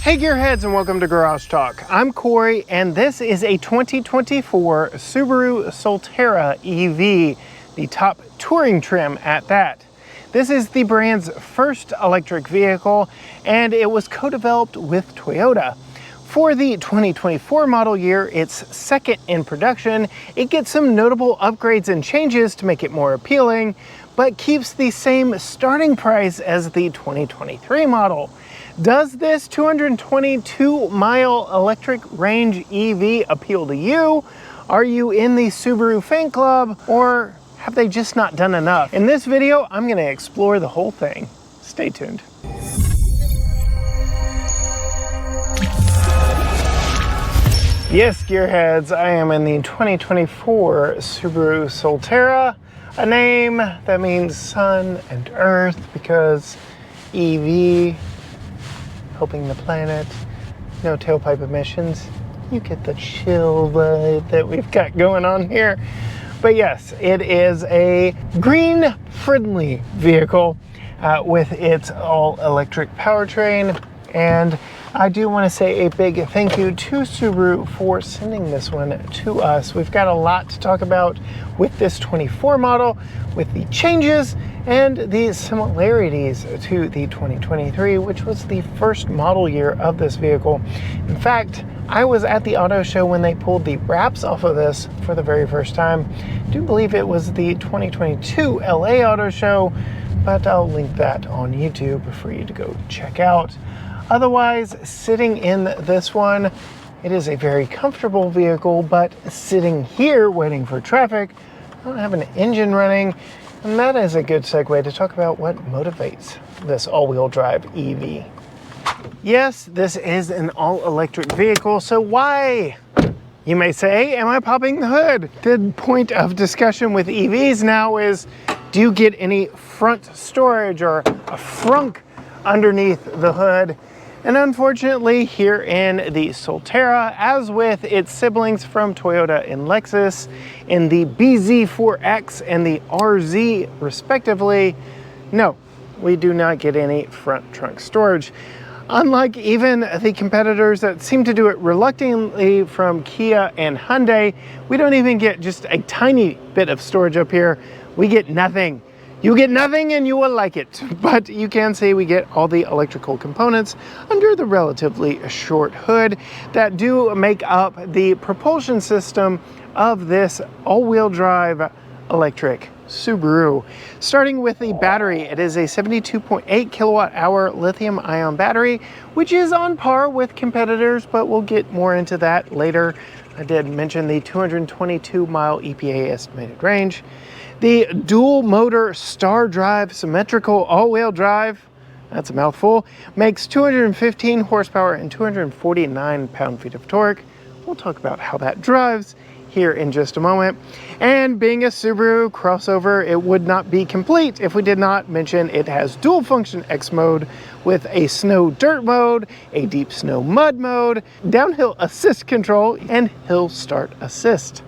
Hey Gearheads, and welcome to Garage Talk. I'm Corey and this is a 2024 Subaru Solterra EV, the top touring trim at that. This is the brand's first electric vehicle and it was co-developed with Toyota. For the 2024 model year, it's second in production. It gets some notable upgrades and changes to make it more appealing, but keeps the same starting price as the 2023 model. Does this 222-mile electric range EV appeal to you? Are you in the Subaru fan club, or have they just not done enough? In this video, I'm going to explore the whole thing. Stay tuned. Yes, Gearheads, I am in the 2024 Subaru Solterra, a name that means sun and earth because EV, helping the planet, no tailpipe emissions. You get the chill vibe that we've got going on here. But yes, it is a green-friendly vehicle with its all-electric powertrain. And I do want to say a big thank you to Subaru for sending this one to us. We've got a lot to talk about with this 24 model, with the changes and the similarities to the 2023, which was the first model year of this vehicle. In fact, I was at the auto show when they pulled the wraps off of this for the very first time. I do believe it was the 2022 LA Auto Show, but I'll link that on YouTube for you to go check out. Otherwise, sitting in this one, it is a very comfortable vehicle, but sitting here waiting for traffic, I don't have an engine running, and that is a good segue to talk about what motivates this all-wheel drive EV. Yes, this is an all-electric vehicle, so why? You may say, am I popping the hood? The point of discussion with EVs now is, do you get any front storage or a frunk underneath the hood? And unfortunately, here in the Solterra, as with its siblings from Toyota and Lexus, in the BZ4X and the RZ respectively, no, we do not get any front trunk storage. Unlike even the competitors that seem to do it reluctantly from Kia and Hyundai, we don't even get just a tiny bit of storage up here. We get nothing. You get nothing and you will like it, but you can see we get all the electrical components under the relatively short hood that do make up the propulsion system of this all-wheel drive electric Subaru. Starting with the battery, it is a 72.8 kilowatt hour lithium-ion battery, which is on par with competitors, but we'll get more into that later. I did mention the 222-mile EPA estimated range. The dual motor StarDrive Symmetrical all-wheel drive, that's a mouthful, makes 215 horsepower and 249 pound-feet of torque. We'll talk about how that drives here in just a moment. And being a Subaru crossover, it would not be complete if we did not mention it has dual function X mode with a snow dirt mode, a deep snow mud mode, downhill assist control, and hill start assist.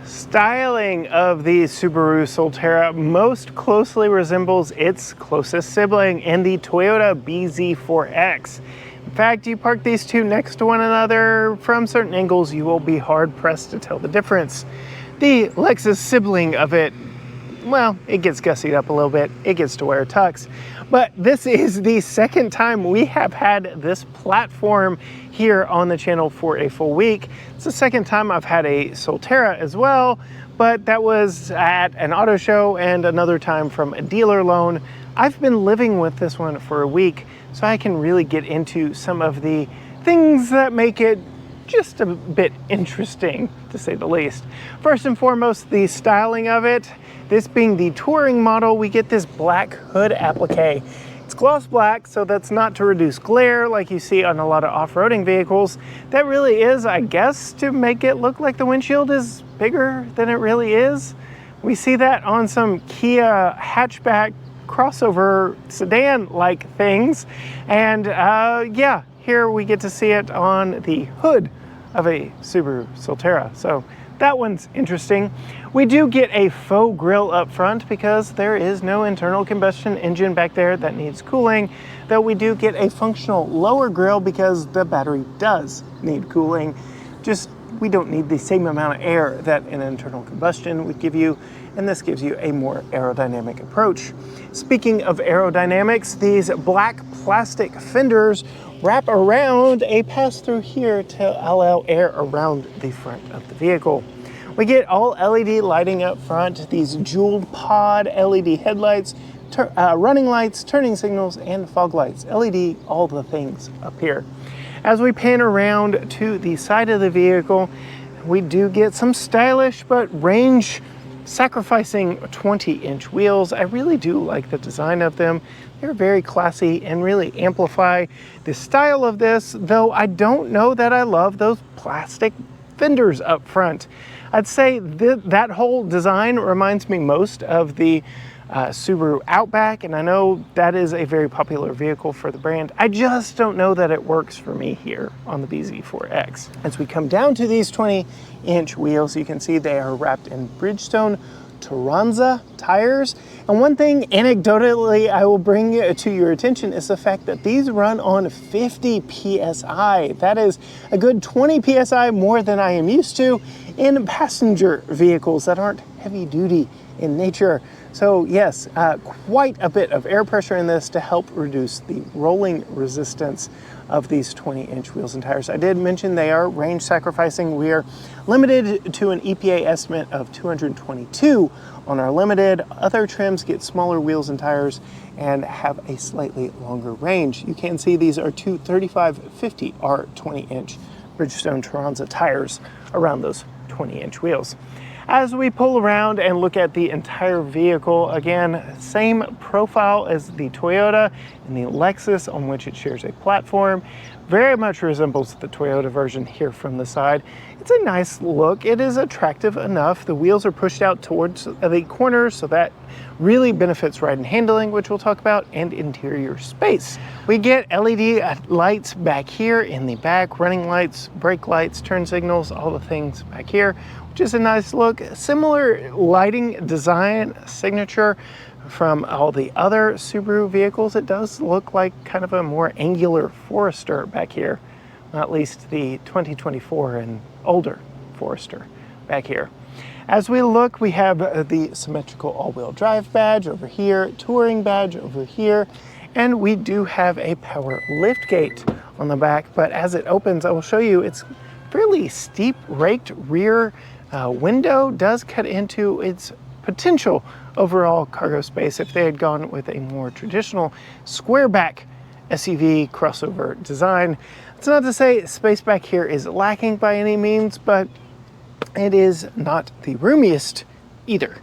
Styling of the Subaru Solterra most closely resembles its closest sibling in the Toyota BZ4X. In fact, you park these two next to one another, from certain angles you will be hard-pressed to tell the difference. The Lexus sibling of it, well, it gets gussied up a little bit, it gets to wear tux. But this is the second time we have had this platform here on the channel for a full week. It's the second time I've had a Solterra as well, but that was at an auto show and another time from a dealer loan. I've been living with this one for a week, so I can really get into some of the things that make it just a bit interesting, to say the least. First and foremost, the styling of it. This being the touring model, we get this black hood applique. It's gloss black, so that's not to reduce glare like you see on a lot of off-roading vehicles. That really is, I guess, to make it look like the windshield is bigger than it really is. We see that on some Kia hatchback crossover sedan-like things. And yeah, here we get to see it on the hood of a Subaru Solterra. So that one's interesting. We do get a faux grille up front because there is no internal combustion engine back there that needs cooling. though we do get a functional lower grille because the battery does need cooling. Just we don't need the same amount of air that an internal combustion would give you, and this gives you a more aerodynamic approach. Speaking of aerodynamics, these black plastic fenders wrap around a pass-through here to allow air around the front of the vehicle. We get all LED lighting up front, these jeweled pod LED headlights, running lights, turning signals, and fog lights. LED, all the things up here. As we pan around to the side of the vehicle, we do get some stylish but range sacrificing 20-inch wheels. I really do like the design of them. They're very classy and really amplify the style of this, though I don't know that I love those plastic fenders up front. I'd say that whole design reminds me most of the Subaru Outback, and I know that is a very popular vehicle for the brand. I just don't know that it works for me here on the BZ4X. As we come down to these 20-inch wheels, you can see they are wrapped in Bridgestone Turanza tires. And one thing anecdotally I will bring to your attention is the fact that these run on 50 PSI. That is a good 20 PSI more than I am used to in passenger vehicles that aren't heavy duty in nature. So yes, quite a bit of air pressure in this to help reduce the rolling resistance of these 20-inch wheels and tires. I did mention they are range sacrificing. We are limited to an EPA estimate of 222 on our Limited. Other trims get smaller wheels and tires and have a slightly longer range. You can see these are two 3550 are 20-inch Bridgestone Turanza tires around those 20-inch wheels. As we pull around and look at the entire vehicle, again, same profile as the Toyota and the Lexus on which it shares a platform. Very much resembles the Toyota version here from the side. It's a nice look. It is attractive enough. The wheels are pushed out towards the corners, so that really benefits ride and handling, which we'll talk about, and interior space. We get LED lights back here in the back, running lights, brake lights, turn signals, all the things back here, which is a nice look. Similar lighting design signature from all the other Subaru vehicles. It does look like kind of a more angular Forester back here, at least the 2024 and older Forester back here. As we look, we have the Symmetrical all-wheel drive badge over here, touring badge over here, and we do have a power lift gate on the back, but as it opens, I will show you it's fairly steep raked rear window does cut into its potential overall cargo space if they had gone with a more traditional square back SUV crossover design. It's not to say space back here is lacking by any means, but it is not the roomiest either.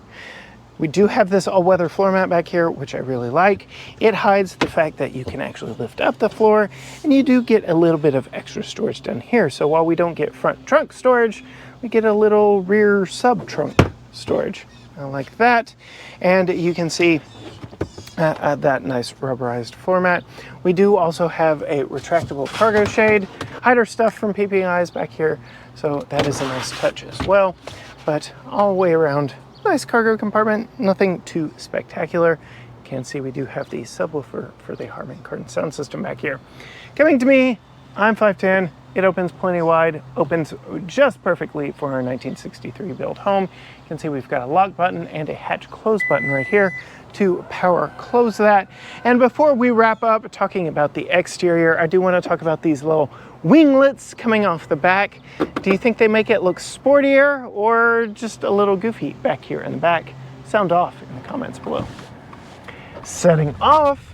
We do have this all-weather floor mat back here, which I really like. It hides the fact that you can actually lift up the floor, and you do get a little bit of extra storage down here. So while we don't get front trunk storage, we get a little rear sub-trunk storage. I like that. And you can see that nice rubberized floor mat. We do also have a retractable cargo shade, hide our stuff from peeping eyes back here, so that is a nice touch as well. But all the way around, nice cargo compartment, nothing too spectacular. You can see we do have the subwoofer for the Harman Kardon sound system back here. Coming to me, I'm 5'10". It opens plenty wide, opens just perfectly for our 1963 build home. You can see we've got a lock button and a hatch close button right here to power close that. And before we wrap up talking about the exterior, I do want to talk about these little winglets coming off the back. Do you think they make it look sportier or just a little goofy back here in the back? Sound off in the comments below. Setting off,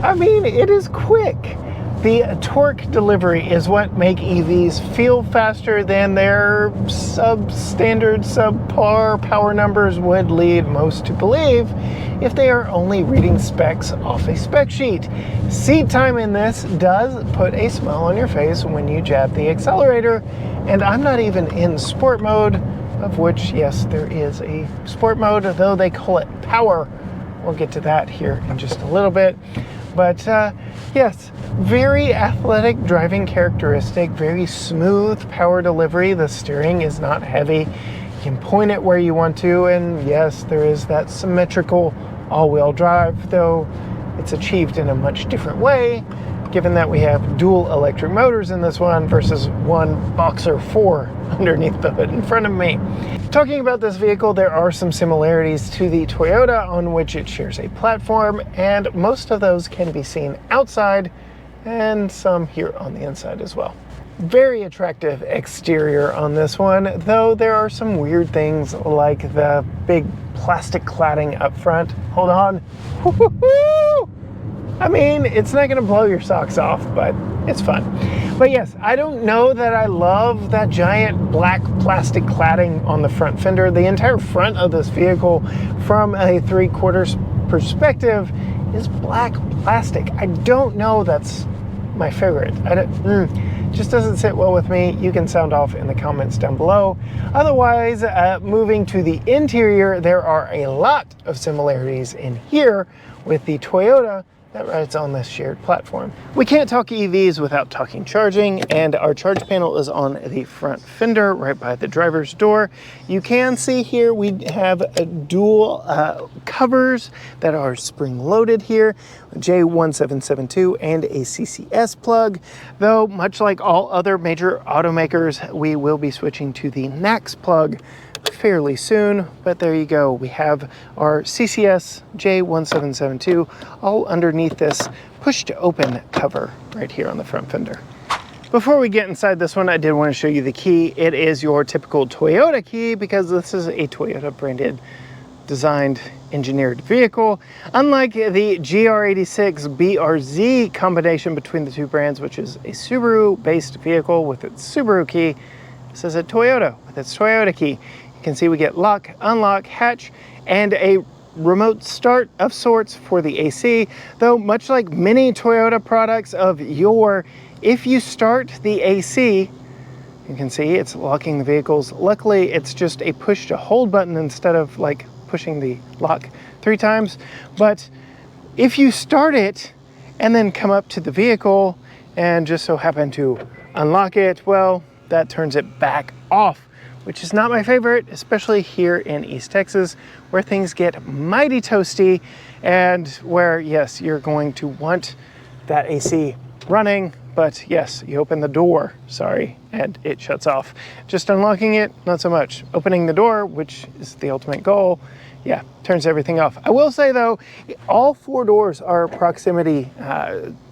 I mean, it is quick. The torque delivery is what make EVs feel faster than their substandard, subpar power numbers would lead most to believe if they are only reading specs off a spec sheet. Seat time in this does put a smile on your face when you jab the accelerator, and I'm not even in sport mode, of which, yes, there is a sport mode, though they call it power. We'll get to that here in just a little bit. But yes, very athletic driving characteristic, very smooth power delivery. The steering is not heavy. You can point it where you want to, and yes, there is that symmetrical all-wheel drive, though it's achieved in a much different way, given that we have dual electric motors in this one versus one Boxer 4 underneath the hood in front of me. Talking about this vehicle, there are some similarities to the Toyota on which it shares a platform, and most of those can be seen outside and some here on the inside as well. Very attractive exterior on this one, though there are some weird things like the big plastic cladding up front. Hold on. I mean, it's not gonna blow your socks off, but it's fun. But yes, I don't know that I love that giant black plastic cladding on the front fender. The entire front of this vehicle from a 3/4 perspective is black plastic. I don't know that's my favorite. Just doesn't sit well with me. You can sound off in the comments down below. Otherwise, moving to the interior, there are a lot of similarities in here with the Toyota that rides on this shared platform. We can't talk EVs without talking charging, and our charge panel is on the front fender right by the driver's door. You can see here we have dual covers that are spring-loaded here, J1772 and a CCS plug, though much like all other major automakers, we will be switching to the NACS plug fairly soon, but there you go. We have our CCS J1772 all underneath this push to open cover right here on the front fender. Before we get inside this one, I did want to show you the key. It is your typical Toyota key because this is a Toyota branded, designed, engineered vehicle. Unlike the GR86 BRZ combination between the two brands, which is a Subaru based vehicle with its Subaru key, this is a Toyota with its Toyota key. You can see we get lock, unlock, hatch, and a remote start of sorts for the AC, though much like many Toyota products of yore, if you start the AC, you can see it's locking the vehicles. Luckily, it's just a push to hold button instead of like pushing the lock 3 times. But if you start it and then come up to the vehicle and just so happen to unlock it, well, that turns it back off, which is not my favorite, especially here in East Texas, where things get mighty toasty and where, yes, you're going to want that AC running, but yes, you open the door, sorry, and it shuts off. Just unlocking it, not so much. Opening the door, which is the ultimate goal, yeah, turns everything off. I will say though, all 4 doors are proximity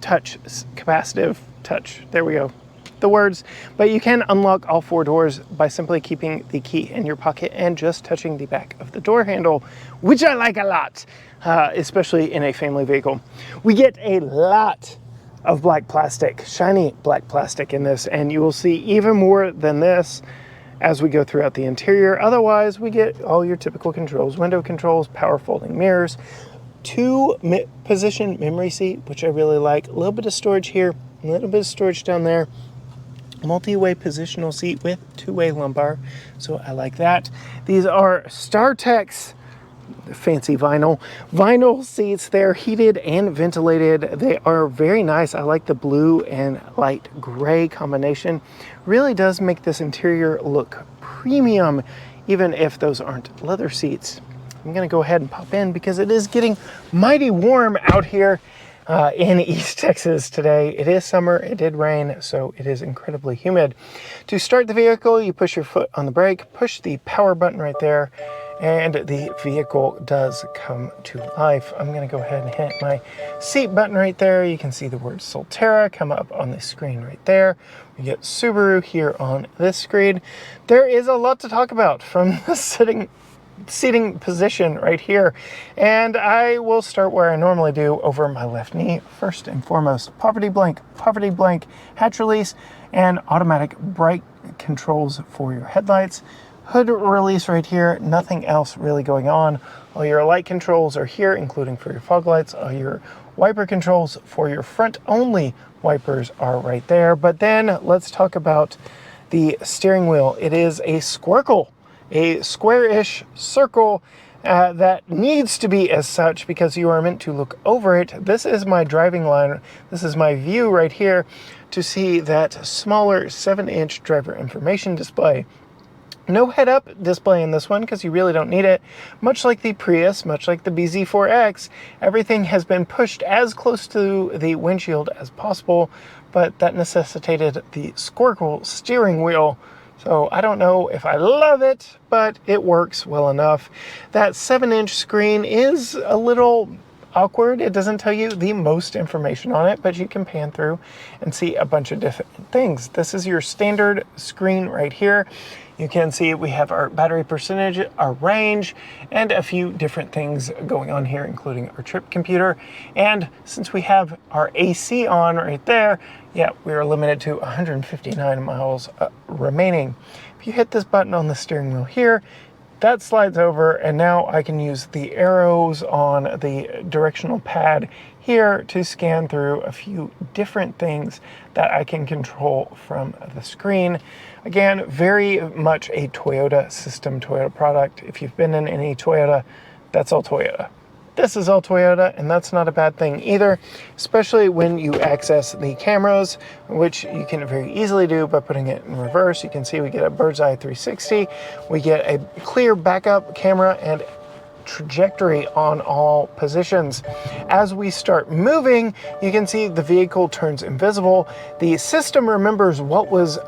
touch, capacitive touch. There we go. The words, but you can unlock all 4 doors by simply keeping the key in your pocket and just touching the back of the door handle, which I like a lot, especially in a family vehicle. We get a lot of black plastic, shiny black plastic in this, and you will see even more than this as we go throughout the interior. Otherwise, we get all your typical controls, window controls, power folding mirrors, 2 position memory seat, which I really like, a little bit of storage here, a little bit of storage down there, multi-way positional seat with 2-way lumbar, so I like that. These are StarTech's fancy vinyl seats. They're heated and ventilated. They are very nice. I like the blue and light gray combination. Really does make this interior look premium, even if those aren't leather seats. I'm gonna go ahead and pop in because it is getting mighty warm out here in East Texas today. It is summer, it did rain, so it is incredibly humid. To start the vehicle, you push your foot on the brake, push the power button right there, and the vehicle does come to life. I'm gonna go ahead and hit my seat button right there. You can see the word Solterra come up on the screen right there. We get Subaru here on this screen. There is a lot to talk about from the seating position right here, and I will start where I normally do, over my left knee. First and foremost, poverty blank, hatch release, and automatic brake controls for your headlights. Hood release right here, nothing else really going on. All your light controls are here, including for your fog lights. All your wiper controls for your front only wipers are right there. But then let's talk about the steering wheel. It is a squircle, a square-ish circle that needs to be as such because you are meant to look over it. This is my driving line. This is my view right here to see that smaller 7-inch driver information display. No head-up display in this one because you really don't need it. Much like the Prius, much like the BZ4X, everything has been pushed as close to the windshield as possible, but that necessitated the Squircle steering wheel. So I don't know if I love it, but it works well enough. That 7-inch screen is a little awkward. It doesn't tell you the most information on it, but you can pan through and see a bunch of different things. This is your standard screen right here. You can see we have our battery percentage, our range, and a few different things going on here, including our trip computer. And since we have our AC on right there, yeah, we are limited to 159 miles remaining. If you hit this button on the steering wheel here, that slides over, and now I can use the arrows on the directional pad here to scan through a few different things that I can control from the screen. Again, very much a Toyota system, Toyota product. If you've been in any Toyota, that's all Toyota. This is all Toyota, and that's not a bad thing either, especially when you access the cameras, which you can very easily do by putting it in reverse. You can see we get a bird's eye 360, we get a clear backup camera and trajectory on all positions. As we start moving, you can see the vehicle turns invisible. The system remembers what was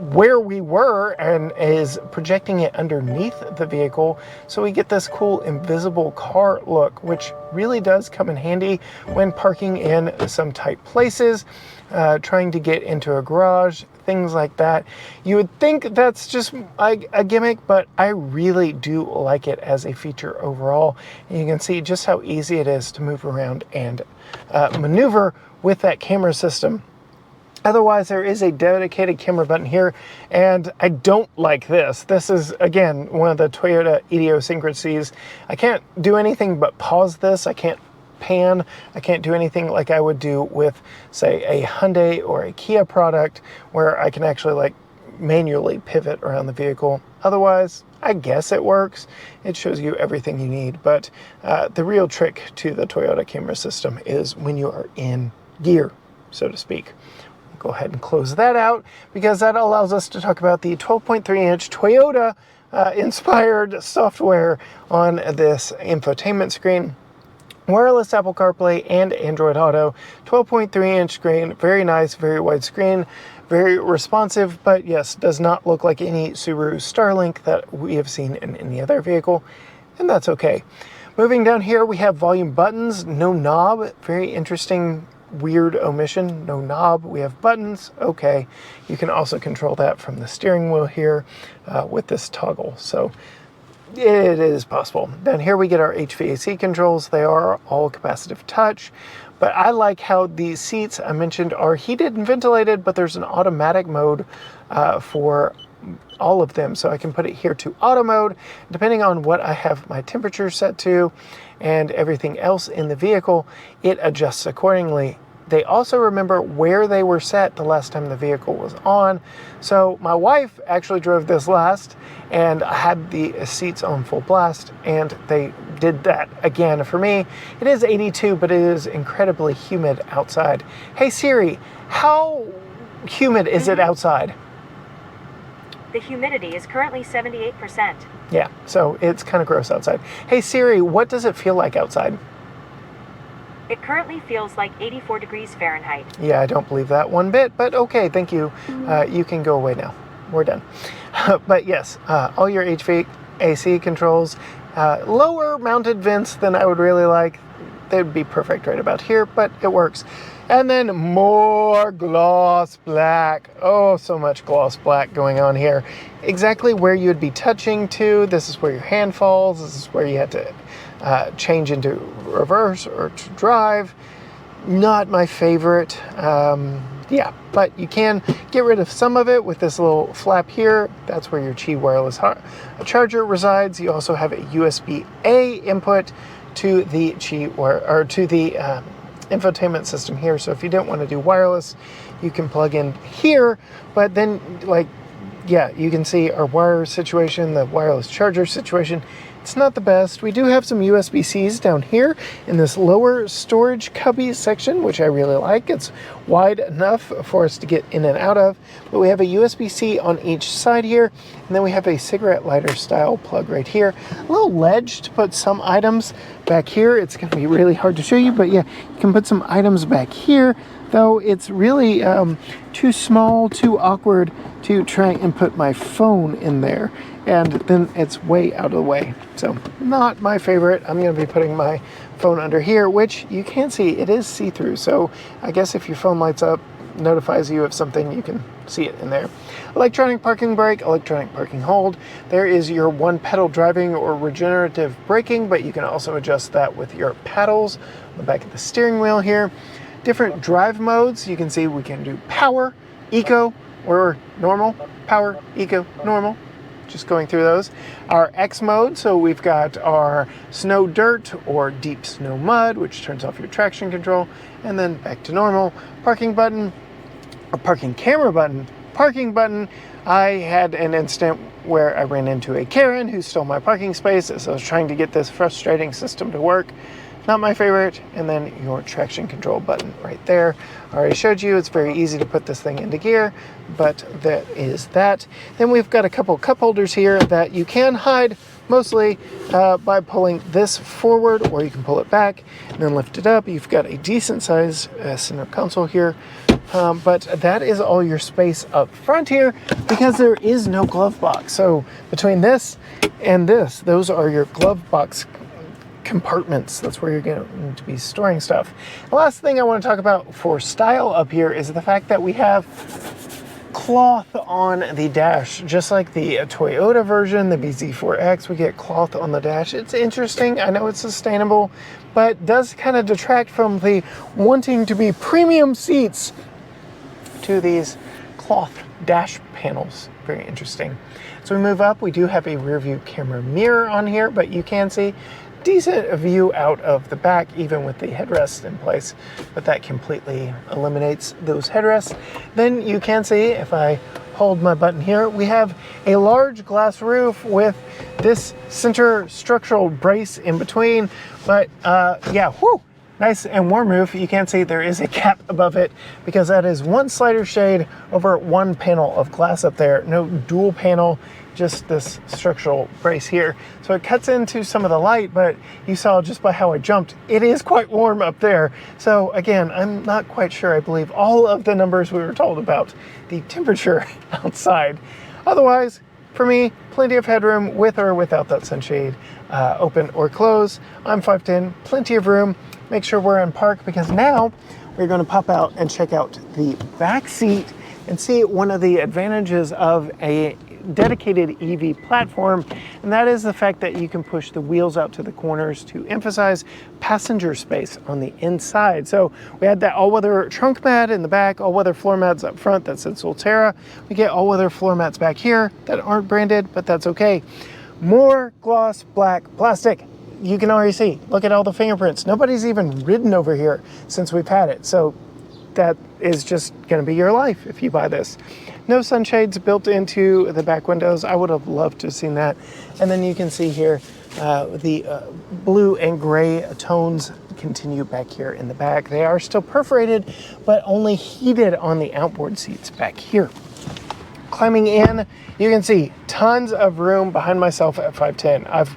where we were and is projecting it underneath the vehicle, so we get this cool invisible car look, which really does come in handy when parking in some tight places, trying to get into a garage, things like that. You would think that's just a gimmick, but I really do like it as a feature overall. And you can see just how easy it is to move around and maneuver with that camera system. Otherwise, there is a dedicated camera button here, and I don't like this. This is, again, one of the Toyota idiosyncrasies. I can't do anything but pause this. I can't pan. I can't do anything like I would do with, say, a Hyundai or a Kia product, where I can actually like manually pivot around the vehicle. Otherwise, I guess it works. It shows you everything you need, but the real trick to the Toyota camera system is when you are in gear, so to speak. Go ahead and close that out, because that allows us to talk about the 12.3-inch Toyota inspired software on this infotainment screen. Wireless Apple CarPlay and Android Auto, 12.3-inch screen, very nice, very wide screen, very responsive, but yes, does not look like any Subaru Starlink that we have seen in any other vehicle, and that's okay. Moving down here, we have volume buttons, no knob, very interesting, weird omission, no knob. We have buttons, okay. You can also control that from the steering wheel here with this toggle, so it is possible. Then here we get our HVAC controls. They are all capacitive touch, but I like how the seats I mentioned are heated and ventilated, but there's an automatic mode for all of them. So I can put it here to auto mode, depending on what I have my temperature set to and everything else in the vehicle, it adjusts accordingly. They also remember where they were set the last time the vehicle was on. So my wife actually drove this last, and I had the seats on full blast, and they did that again for me. It is 82, but it is incredibly humid outside. Hey Siri, how humid is it outside? The humidity is currently 78%. Yeah, so it's kind of gross outside. Hey Siri, what does it feel like outside? It currently feels like 84 degrees Fahrenheit. Yeah, I don't believe that one bit, but okay, thank you. You can go away now. We're done. But yes, all your HVAC controls, lower mounted vents than I would really like. They'd be perfect right about here, but it works. And then more gloss black. Oh, so much gloss black going on here. Exactly where you'd be touching to. This is where your hand falls. This is where you have to change into reverse or to drive. Not my favorite. Yeah, but you can get rid of some of it with this little flap here. That's where your Qi wireless charger resides. You also have a USB-A input to the Qi or to the infotainment system here. So if you don't want to do wireless, you can plug in here. But then, like, yeah, you can see our wire situation, the wireless charger situation. It's not the best. We do have some USB-Cs down here in this lower storage cubby section, which I really like. It's wide enough for us to get in and out of, but we have a USB-C on each side here, and then we have a cigarette lighter style plug right here. A little ledge to put some items back here. It's going to be really hard to show you, but yeah, you can put some items back here, though it's really too small, too awkward to try and put my phone in there, and then it's way out of the way. So not my favorite. I'm going to be putting my phone under here, which you can see it is see-through. So I guess if your phone lights up, notifies you of something, you can see it in there. Electronic parking brake, electronic parking hold. There is your one pedal driving or regenerative braking, but you can also adjust that with your paddles on the back of the steering wheel here. Different drive modes. You can see we can do power, eco, or normal. Power, eco, normal. Just going through those. Our X mode, so we've got our snow dirt or deep snow mud, which turns off your traction control, and then back to normal. Parking button, or parking camera button. Parking button, I had an instant where I ran into a Karen who stole my parking space as I was trying to get this frustrating system to work. Not my favorite. And then your traction control button right there. I already showed you, it's very easy to put this thing into gear, but that is that. Then we've got a couple cup holders here that you can hide mostly by pulling this forward, or you can pull it back and then lift it up. You've got a decent size center console here, but that is all your space up front here because there is no glove box. So between this and this, those are your glove box compartments. That's where you're going to be storing stuff. The last thing I want to talk about for style up here is the fact that we have cloth on the dash, just like the Toyota version, the BZ4X, we get cloth on the dash. It's interesting. I know it's sustainable, but does kind of detract from the wanting to be premium seats to these cloth dash panels. Very interesting. So we move up, we do have a rear view camera mirror on here, but you can see decent view out of the back, even with the headrest in place, but that completely eliminates those headrests. Then you can see, if I hold my button here, we have a large glass roof with this center structural brace in between, but yeah, whoo, nice and warm roof. You can see there is a cap above it because that is one slider shade over one panel of glass up there. No dual panel, just this structural brace here. So it cuts into some of the light, but you saw just by how I jumped, it is quite warm up there. So again, I'm not quite sure I believe all of the numbers we were told about the temperature outside. Otherwise, for me, plenty of headroom with or without that sunshade open or close. I'm 5'10", plenty of room. Make sure we're in park because now we're going to pop out and check out the back seat and see one of the advantages of a dedicated EV platform, and that is the fact that you can push the wheels out to the corners to emphasize passenger space on the inside. So we had that all-weather trunk mat in the back, all-weather floor mats up front that said Solterra. We get all-weather floor mats back here that aren't branded, but that's okay. More gloss black plastic. You can already see, look at all the fingerprints. Nobody's even ridden over here since we've had it. So that is just going to be your life if you buy this. No sunshades built into the back windows. I would have loved to have seen that. And then you can see here the blue and gray tones continue back here in the back. They are still perforated, but only heated on the outboard seats back here. Climbing in, you can see tons of room behind myself at 5'10". I've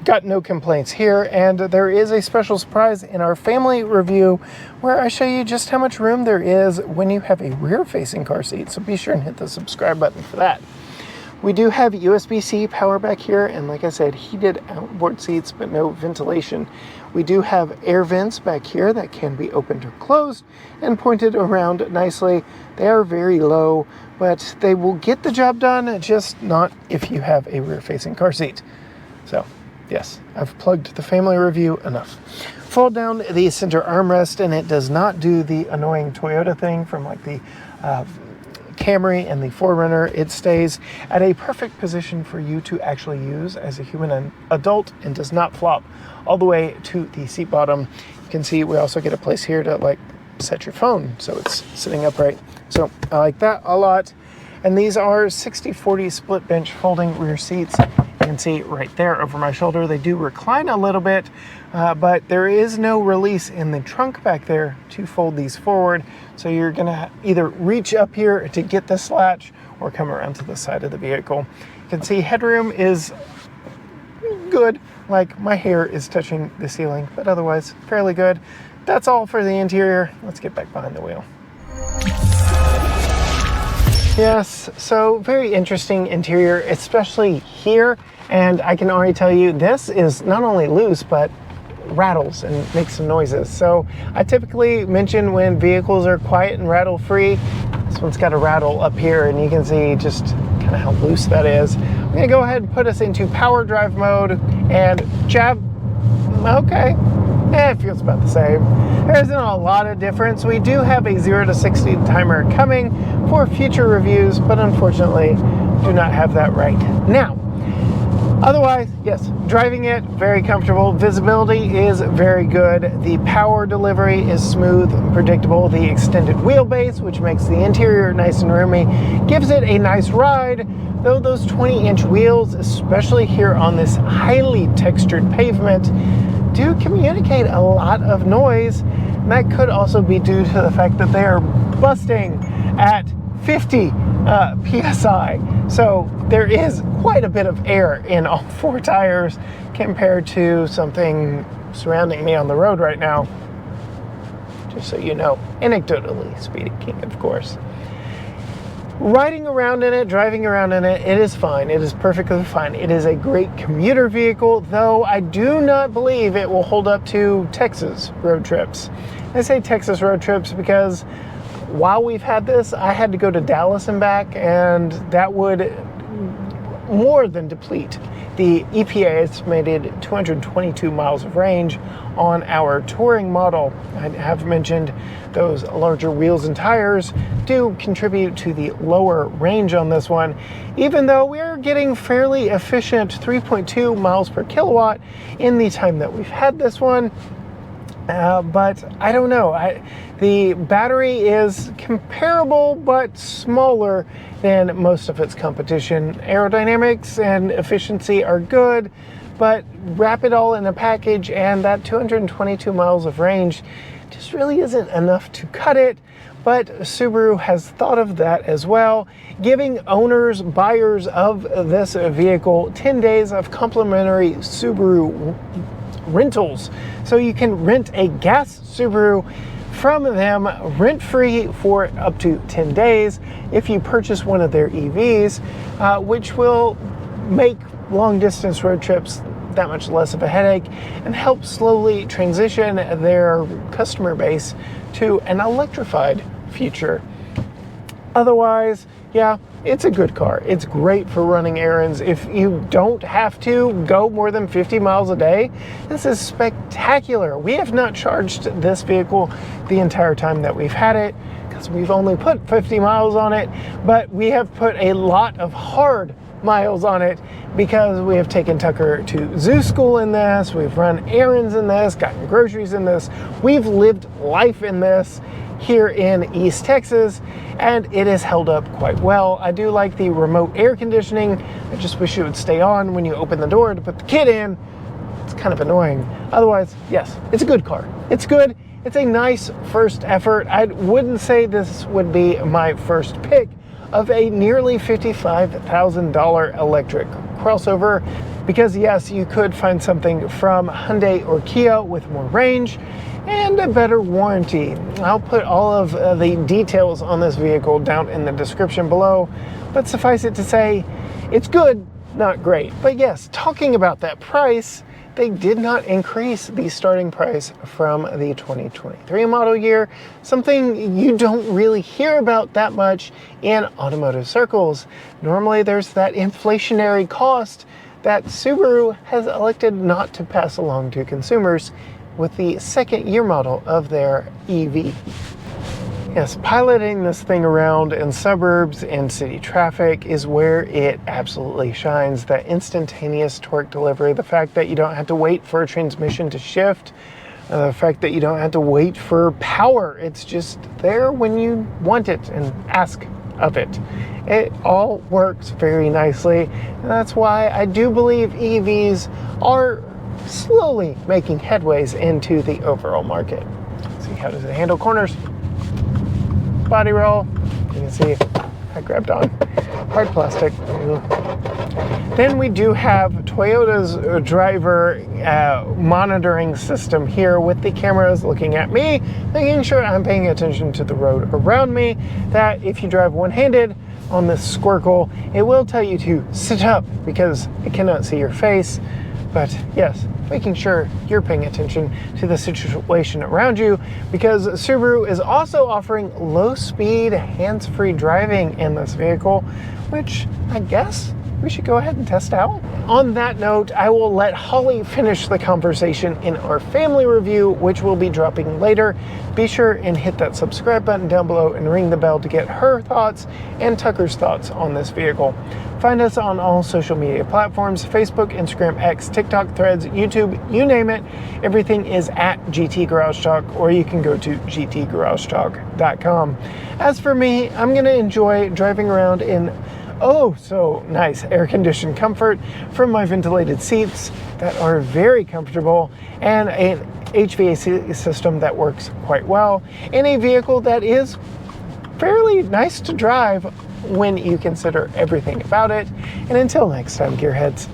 got no complaints here, and there is a special surprise in our family review where I show you just how much room there is when you have a rear-facing car seat, so be sure and hit the subscribe button for that. We do have USB-C power back here, and like I said, heated outboard seats, but no ventilation. We do have air vents back here that can be opened or closed and pointed around nicely. They are very low, but they will get the job done, just not if you have a rear-facing car seat. So yes, I've plugged the family review enough. Fold down the center armrest, and it does not do the annoying Toyota thing from like the Camry and the 4Runner. It stays at a perfect position for you to actually use as a human and adult and does not flop all the way to the seat bottom. You can see we also get a place here to like set your phone so it's sitting upright. So I like that a lot. And these are 60-40 split bench folding rear seats can see right there over my shoulder. They do recline a little bit, but there is no release in the trunk back there to fold these forward. So you're gonna either reach up here to get this latch or come around to the side of the vehicle. You can see headroom is good, like my hair is touching the ceiling, but otherwise fairly good. That's all for the interior. Let's get back behind the wheel. Yes, so very interesting interior, especially here. And I can already tell you, this is not only loose, but rattles and makes some noises. So I typically mention when vehicles are quiet and rattle free. This one's got a rattle up here, and you can see just kind of how loose that is. I'm gonna go ahead and put us into power drive mode and jab. Okay, it feels about the same. There isn't a lot of difference. We do have a 0 to 60 timer coming for future reviews, but unfortunately do not have that right now. Otherwise, yes, driving it, very comfortable. Visibility is very good. The power delivery is smooth and predictable. The extended wheelbase, which makes the interior nice and roomy, gives it a nice ride, though those 20-inch wheels, especially here on this highly textured pavement, do communicate a lot of noise. And that could also be due to the fact that they are busting at 50 PSI. So there is quite a bit of air in all 4 tires compared to something surrounding me on the road right now. Just so you know, anecdotally speaking, of course. Riding around in it, driving around in it, it is fine. It is perfectly fine. It is a great commuter vehicle, though I do not believe it will hold up to Texas road trips. I say Texas road trips because while we've had this, I had to go to Dallas and back, and that would more than deplete the EPA estimated 222 miles of range on our touring model. I have mentioned those larger wheels and tires do contribute to the lower range on this one, even though we're getting fairly efficient 3.2 miles per kilowatt in the time that we've had this one. But I don't know. The battery is comparable but smaller than most of its competition. Aerodynamics and efficiency are good, but wrap it all in a package and that 222 miles of range just really isn't enough to cut it. But Subaru has thought of that as well, giving owners, buyers of this vehicle 10 days of complimentary Subaru rentals. So you can rent a gas Subaru from them rent-free for up to 10 days if you purchase one of their EVs, which will make long-distance road trips that much less of a headache and help slowly transition their customer base to an electrified future. Otherwise, yeah, it's a good car. It's great for running errands. If you don't have to go more than 50 miles a day, this is spectacular. We have not charged this vehicle the entire time that we've had it because we've only put 50 miles on it, but we have put a lot of hard miles on it because we have taken Tucker to zoo school in this, we've run errands in this, gotten groceries in this, we've lived life in this here in East Texas, and it has held up quite well. I do like the remote air conditioning. I just wish it would stay on when you open the door to put the kid in. It's kind of annoying. Otherwise, yes, it's a good car. It's good. It's a nice first effort. I wouldn't say this would be my first pick of a nearly $55,000 electric crossover, because yes, you could find something from Hyundai or Kia with more range and a better warranty. I'll put all of the details on this vehicle down in the description below, but suffice it to say, it's good, not great. But yes, talking about that price, they did not increase the starting price from the 2023 model year, something you don't really hear about that much in automotive circles. Normally there's that inflationary cost that Subaru has elected not to pass along to consumers with the second year model of their EV. Yes, piloting this thing around in suburbs and city traffic is where it absolutely shines. That instantaneous torque delivery, the fact that you don't have to wait for a transmission to shift, the fact that you don't have to wait for power. It's just there when you want it and ask of it. It all works very nicely, and that's why I do believe EVs are slowly making headways into the overall market. Let's see, how does it handle corners? Body roll, you can see I grabbed on hard plastic. Then we do have Toyota's driver monitoring system here with the cameras looking at me, making sure I'm paying attention to the road around me, that if you drive one-handed on this Squircle, it will tell you to sit up because it cannot see your face. But yes, making sure you're paying attention to the situation around you, because Subaru is also offering low-speed, hands-free driving in this vehicle, which I guess we should go ahead and test out. On that note, I will let Holly finish the conversation in our family review, which will be dropping later. Be sure and hit that subscribe button down below and ring the bell to get her thoughts and Tucker's thoughts on this vehicle. Find us on all social media platforms: Facebook, Instagram, X, TikTok, Threads, YouTube, you name it. Everything is at GT Garage Talk, or you can go to gtgaragetalk.com. As for me, I'm gonna enjoy driving around in oh so nice air-conditioned comfort from my ventilated seats that are very comfortable, and an HVAC system that works quite well, in a vehicle that is fairly nice to drive when you consider everything about it. And until next time, gearheads,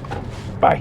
bye.